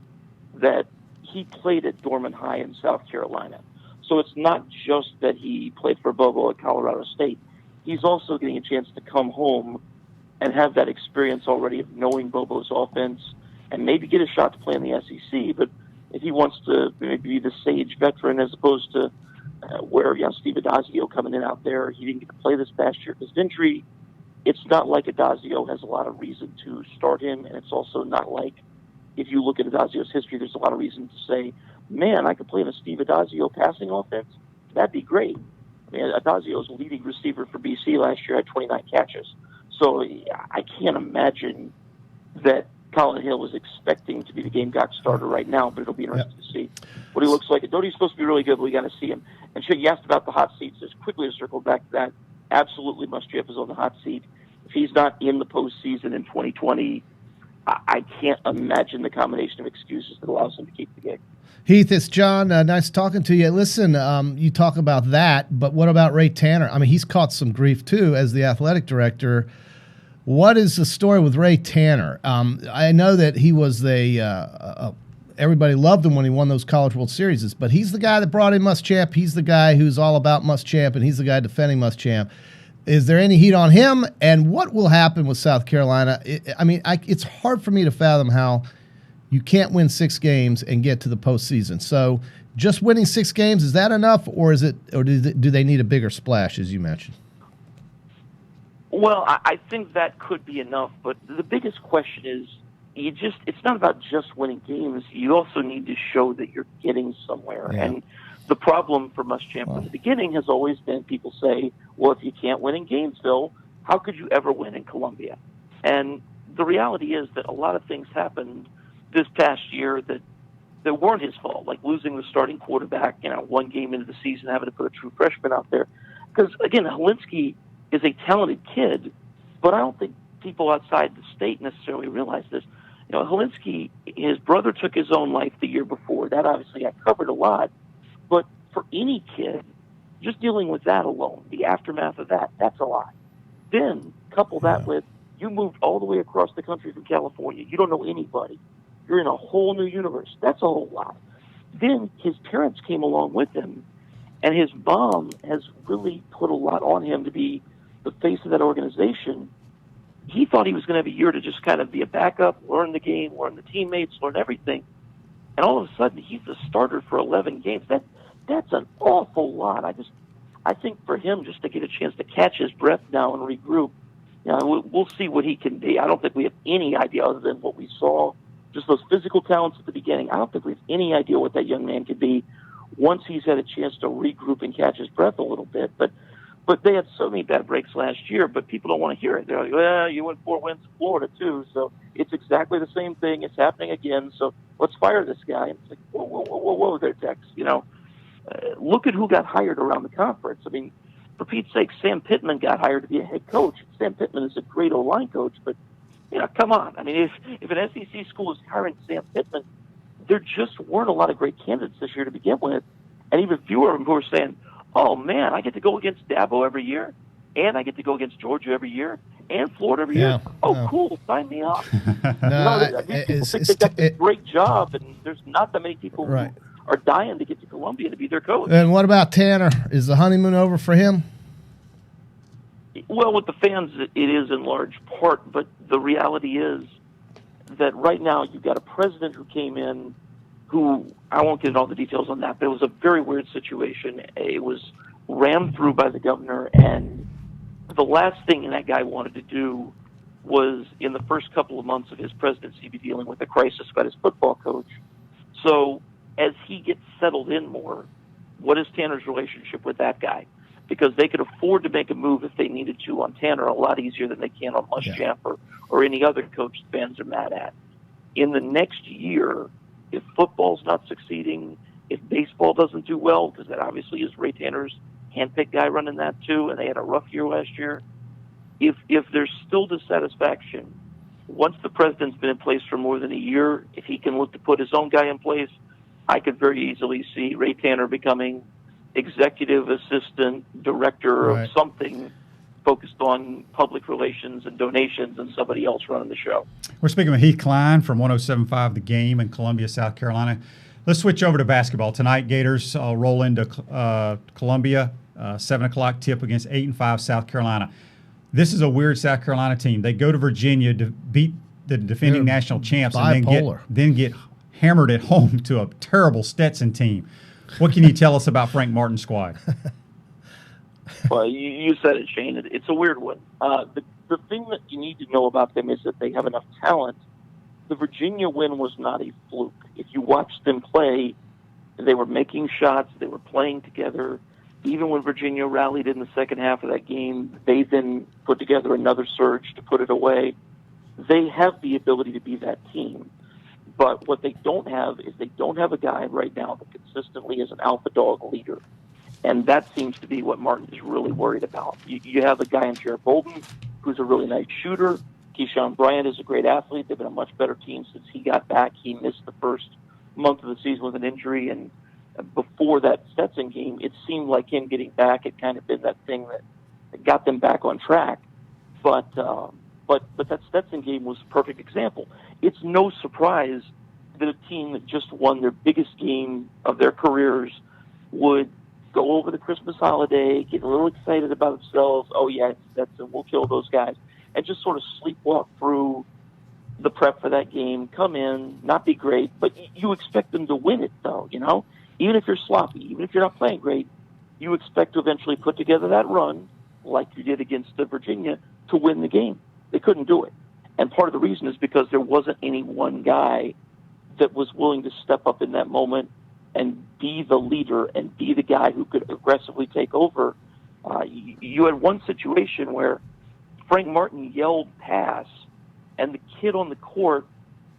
that he played at Dorman High in South Carolina. So it's not just that he played for Bobo at Colorado State. He's also getting a chance to come home and have that experience already of knowing Bobo's offense and maybe get a shot to play in the SEC. But if he wants to maybe be the sage veteran as opposed to where Steve Adazio coming in out there, he didn't get to play this past year because of injury, it's not like Adazio has a lot of reason to start him, and it's also not like, if you look at Adazio's history, there's a lot of reason to say, man, I could play in a Steve Adazio passing offense. That'd be great. I mean, Adazio's leading receiver for BC last year had 29 catches. So I can't imagine that Colin Hill was expecting to be the Gamecock starter right now, but it'll be interesting to see what he looks like. Doty's supposed to be really good, but we got to see him. And you asked about the hot seats. Just quickly to circle back to that, absolutely Muschamp is on the hot seat. If he's not in the postseason in 2020, I can't imagine the combination of excuses that allows him to keep the gig. Heath, it's John. Nice talking to you. Listen, you talk about that, but what about Ray Tanner? I mean, he's caught some grief, too, as the athletic director. What is the story with Ray Tanner? I know that he was everybody loved him when he won those College World Series, but he's the guy that brought in Muschamp. He's the guy who's all about Muschamp, and he's the guy defending Muschamp. Is there any heat on him? And what will happen with South Carolina? It's hard for me to fathom how you can't win 6 games and get to the postseason. So just winning 6 games, is that enough, or do they need a bigger splash, as you mentioned? Well, I think that could be enough, but the biggest question is it's not about just winning games. You also need to show that you're getting somewhere. Yeah. And the problem for Muschamp in the beginning has always been people say, well, if you can't win in Gainesville, how could you ever win in Columbia? And the reality is that a lot of things happened this past year that weren't his fault, like losing the starting quarterback, one game into the season, having to put a true freshman out there. Because, again, Helinski is a talented kid, but I don't think people outside the state necessarily realize this. Helinski, his brother took his own life the year before. That obviously got covered a lot. But for any kid, just dealing with that alone, the aftermath of that, that's a lot. Then couple that with you moved all the way across the country from California. You don't know anybody. You're in a whole new universe. That's a whole lot. Then his parents came along with him, and his mom has really put a lot on him to be the face of that organization. he thought he was going to have a year to just kind of be a backup, learn the game, learn the teammates, learn everything. And all of a sudden, he's the starter for 11 games. That's an awful lot. I think for him just to get a chance to catch his breath now and regroup, we'll see what he can be. I don't think we have any idea other than what we saw, just those physical talents at the beginning. I don't think we have any idea what that young man could be once he's had a chance to regroup and catch his breath a little bit. But they had so many bad breaks last year, but people don't want to hear it. They're like, well, you won 4 wins in Florida too, so it's exactly the same thing. It's happening again, so let's fire this guy. And it's like, whoa there, Tex. Look at who got hired around the conference. I mean, for Pete's sake, Sam Pittman got hired to be a head coach. Sam Pittman is a great O-line coach, but, come on. I mean, if an SEC school is hiring Sam Pittman, there just weren't a lot of great candidates this year to begin with, and even fewer of them who are saying, oh, man, I get to go against Dabo every year, and I get to go against Georgia every year, and Florida every year. Oh, cool, sign me up. People think they got a great job, and there's not that many people who are dying to get to Columbia to be their coach. And what about Tanner? Is the honeymoon over for him? Well, with the fans, it is in large part, but the reality is that right now you've got a president who came in who, I won't get into all the details on that, but it was a very weird situation. It was rammed through by the governor, and the last thing that guy wanted to do was, in the first couple of months of his presidency, be dealing with a crisis about his football coach. So as he gets settled in more, what is Tanner's relationship with that guy? Because they could afford to make a move if they needed to on Tanner a lot easier than they can on Muschamp or any other coach fans are mad at. In the next year, if football's not succeeding, if baseball doesn't do well, because that obviously is Ray Tanner's handpicked guy running that too, and they had a rough year last year, if there's still dissatisfaction, once the president's been in place for more than a year, if he can look to put his own guy in place, I could very easily see Ray Tanner becoming executive assistant director of something focused on public relations and donations, and somebody else running the show. We're speaking with Heath Klein from 107.5 The Game in Columbia, South Carolina. Let's switch over to basketball. Tonight, Gators roll into Columbia, 7 o'clock tip against 8-5 South Carolina. This is a weird South Carolina team. They go to Virginia to beat the defending national champs and then get hammered at home to a terrible Stetson team. What can you tell us about Frank Martin's squad? Well, you said it, Shane. It's a weird one. The thing that you need to know about them is that they have enough talent. The Virginia win was not a fluke. If you watched them play, they were making shots. They were playing together. Even when Virginia rallied in the second half of that game, they then put together another surge to put it away. They have the ability to be that team. But what they don't have is they don't have a guy right now that consistently is an alpha dog leader. And that seems to be what Martin is really worried about. You have a guy in Jared Bolden who's a really nice shooter. Keyshawn Bryant is a great athlete. They've been a much better team since he got back. He missed the first month of the season with an injury, and before that Stetson game, it seemed like him getting back had kind of been that thing that got them back on track. But that Stetson game was a perfect example. It's no surprise that a team that just won their biggest game of their careers would go over the Christmas holiday, get a little excited about themselves. Oh, yeah, it's Stetson. We'll kill those guys. And just sort of sleepwalk through the prep for that game, come in, not be great, but you expect them to win it, though, Even if you're sloppy, even if you're not playing great, you expect to eventually put together that run, like you did against Virginia, to win the game. They couldn't do it. And part of the reason is because there wasn't any one guy that was willing to step up in that moment and be the leader and be the guy who could aggressively take over. You had one situation where Frank Martin yelled pass, and the kid on the court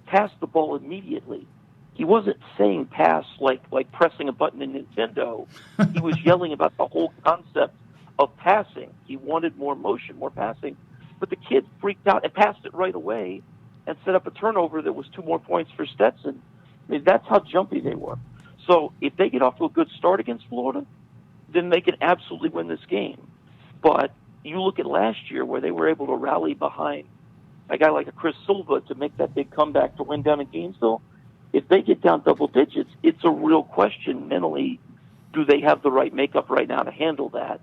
passed the ball immediately. He wasn't saying pass like pressing a button in Nintendo. He was yelling about the whole concept of passing. He wanted more motion, more passing. But the kid freaked out and passed it right away and set up a turnover that was 2 more points for Stetson. I mean, that's how jumpy they were. So if they get off to a good start against Florida, then they can absolutely win this game. But you look at last year where they were able to rally behind a guy like a Chris Silva to make that big comeback to win down in Gainesville. If they get down double digits, it's a real question mentally. Do they have the right makeup right now to handle that?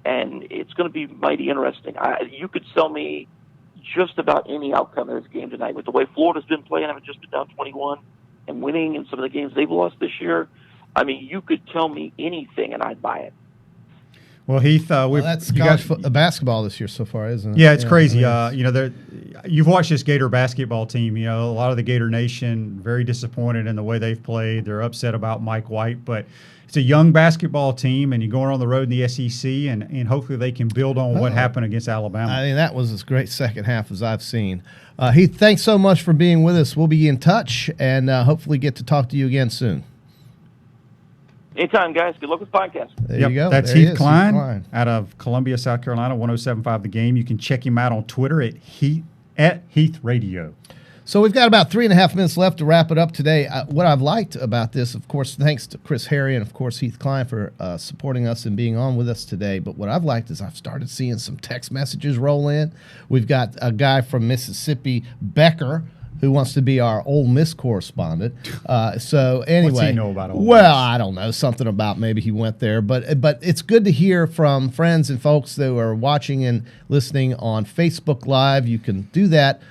And it's going to be mighty interesting. You could sell me just about any outcome of this game tonight. With the way Florida's been playing, having just been down 21 and winning in some of the games they've lost this year, I mean, you could tell me anything and I'd buy it. Well, Heath, that's basketball this year so far, isn't it? Yeah, it's crazy. You've watched this Gator basketball team. A lot of the Gator Nation very disappointed in the way they've played. They're upset about Mike White, but it's a young basketball team, and you're going on the road in the SEC, and hopefully they can build on what happened against Alabama. I mean, that was as great second half as I've seen. Heath, thanks so much for being with us. We'll be in touch, and hopefully get to talk to you again soon. Anytime, guys. Good luck with the podcast. There you go. That's Heath Klein out of Columbia, South Carolina, 107.5 The Game. You can check him out on Twitter at Heath Radio. So we've got about 3.5 minutes left to wrap it up today. What I've liked about this, of course, thanks to Chris Harry and, of course, Heath Klein for supporting us and being on with us today. But what I've liked is I've started seeing some text messages roll in. We've got a guy from Mississippi, Becker, who wants to be our Ole Miss correspondent. So anyway, what's he know about Ole Miss? Well, I don't know, something about maybe he went there, but it's good to hear from friends and folks that are watching and listening on Facebook Live. You can do that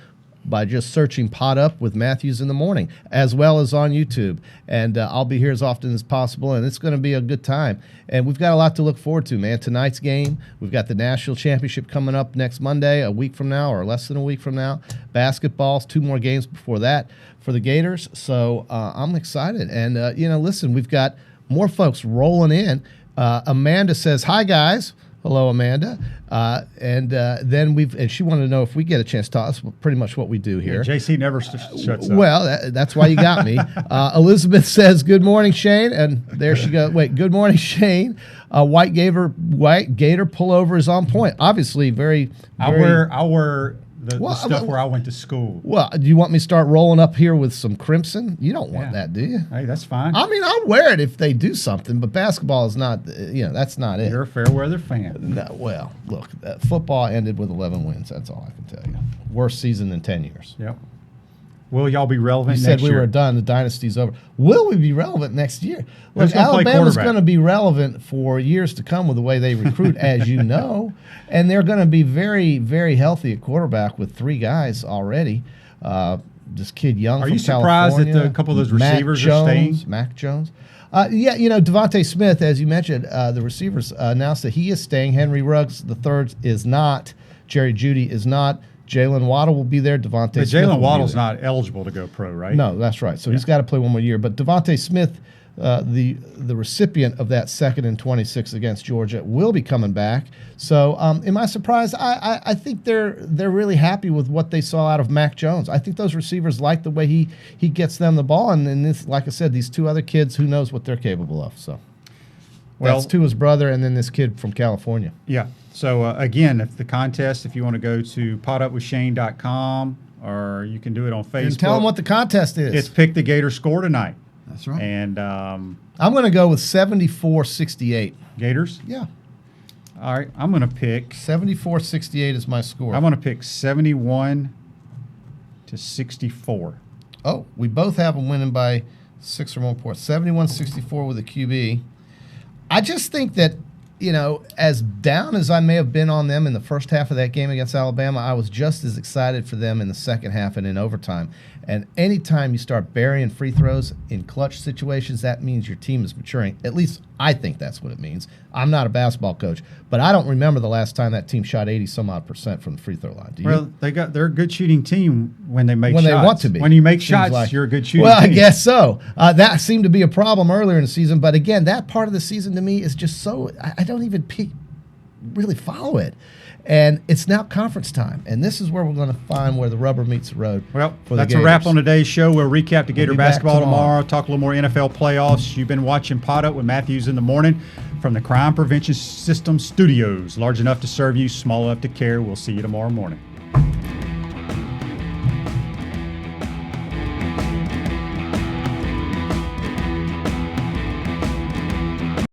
by just searching Pot Up with Matthews in the Morning, as well as on YouTube. And I'll be here as often as possible, and it's going to be a good time. And we've got a lot to look forward to, man. Tonight's game, we've got the National Championship coming up next Monday, a week from now, or less than a week from now. Basketball, 2 more games before that for the Gators. So I'm excited. And, listen, we've got more folks rolling in. Amanda says, hi, guys. Hello, Amanda. Then she wanted to know if we get a chance to talk. That's pretty much what we do here. Yeah, JC never shuts up. Well, that's why you got me. Elizabeth says, good morning, Shane. And there she goes. Wait, good morning, Shane. White Gator pullover is on point. Obviously, very. I wear the stuff where I went to school. Well, do you want me to start rolling up here with some crimson? You don't want that, do you? Hey, that's fine. I mean, I'll wear it if they do something, but basketball is not, that's not it. You're a fair weather fan. No, well, look, football ended with 11 wins. That's all I can tell you. Worst season in 10 years. Yep. Will y'all be relevant next year? You said we were done. The dynasty's over. Will we be relevant next year? Look, Alabama's going to be relevant for years to come with the way they recruit, as you know. And they're going to be very, very healthy at quarterback with 3 guys already. This kid Young from California. Are you surprised that a couple of those receivers are staying? Mac Jones. Devontae Smith, as you mentioned, the receivers announced that he is staying. Henry Ruggs III is not. Jerry Jeudy is not. Jalen Waddle will be there. Devontae Smith. Jalen Waddle's not eligible to go pro, right? No, that's right. So he's got to play 1 more year. But Devontae Smith, the recipient of that 2nd and 26 against Georgia, will be coming back. So am I surprised? I think they're really happy with what they saw out of Mac Jones. I think those receivers like the way he gets them the ball. And this, like I said, these 2 other kids, who knows what they're capable of. So that's Tua's brother and then this kid from California. Yeah. So, again, if you want to go to potupwithshane.com, or you can do it on Facebook. And tell them what the contest is. It's Pick the Gator Score tonight. That's right. And I'm going to go with 74-68. Gators? Yeah. All right. I'm going to pick 74-68 is my score. I'm going to pick 71-64. Oh, we both have them winning by 6 or more points. 71-64 with a QB. I just think that, as down as I may have been on them in the first half of that game against Alabama, I was just as excited for them in the second half and in overtime. And anytime you start burying free throws in clutch situations, that means your team is maturing. At least I think that's what it means. I'm not a basketball coach, but I don't remember the last time that team shot 80-some-odd% from the free throw line. Do you? Well, they're a good shooting team when they make shots. When they want to be. When you make shots, you're a good shooting team. Well, I guess so. That seemed to be a problem earlier in the season, but again, that part of the season to me is just so I don't even really follow it. And it's now conference time, and this is where we're going to find where the rubber meets the road. Well, that's a wrap on today's show. We'll recap the Gator basketball tomorrow, talk a little more NFL playoffs. You've been watching Pot Up with Matthews in the Morning from the Crime Prevention System Studios. Large enough to serve you, small enough to care. We'll see you tomorrow morning.